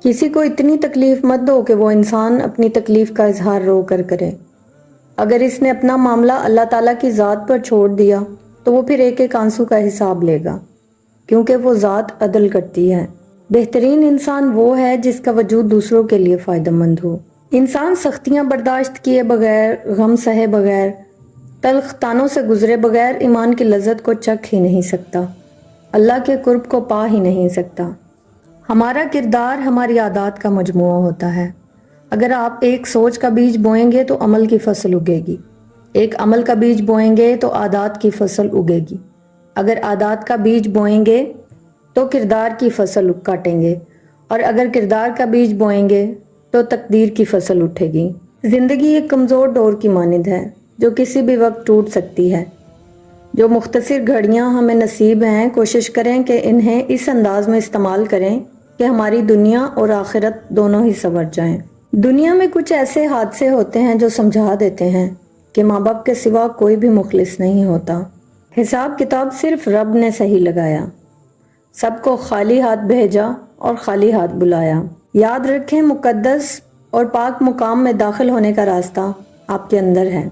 کسی کو اتنی تکلیف مت دو کہ وہ انسان اپنی تکلیف کا اظہار رو کر کرے۔ اگر اس نے اپنا معاملہ اللہ تعالیٰ کی ذات پر چھوڑ دیا تو وہ پھر ایک ایک آنسو کا حساب لے گا، کیونکہ وہ ذات عدل کرتی ہے۔ بہترین انسان وہ ہے جس کا وجود دوسروں کے لیے فائدہ مند ہو۔ انسان سختیاں برداشت کیے بغیر، غم سہے بغیر، تلخ طعنوں سے گزرے بغیر ایمان کی لذت کو چکھ ہی نہیں سکتا، اللہ کے قرب کو پا ہی نہیں سکتا۔ ہمارا کردار ہماری عادات کا مجموعہ ہوتا ہے۔ اگر آپ ایک سوچ کا بیج بوئیں گے تو عمل کی فصل اگے گی، ایک عمل کا بیج بوئیں گے تو عادات کی فصل اگے گی، اگر عادات کا بیج بوئیں گے تو کردار کی فصل کاٹیں گے، اور اگر کردار کا بیج بوئیں گے تو تقدیر کی فصل اٹھے گی۔ زندگی ایک کمزور ڈور کی مانند ہے جو کسی بھی وقت ٹوٹ سکتی ہے۔ جو مختصر گھڑیاں ہمیں نصیب ہیں، کوشش کریں کہ انہیں اس انداز میں استعمال کریں کہ ہماری دنیا اور آخرت دونوں ہی سنور جائیں۔ دنیا میں کچھ ایسے حادثے ہوتے ہیں جو سمجھا دیتے ہیں کہ ماں باپ کے سوا کوئی بھی مخلص نہیں ہوتا۔ حساب کتاب صرف رب نے صحیح لگایا، سب کو خالی ہاتھ بھیجا اور خالی ہاتھ بلایا۔ یاد رکھیں، مقدس اور پاک مقام میں داخل ہونے کا راستہ آپ کے اندر ہے۔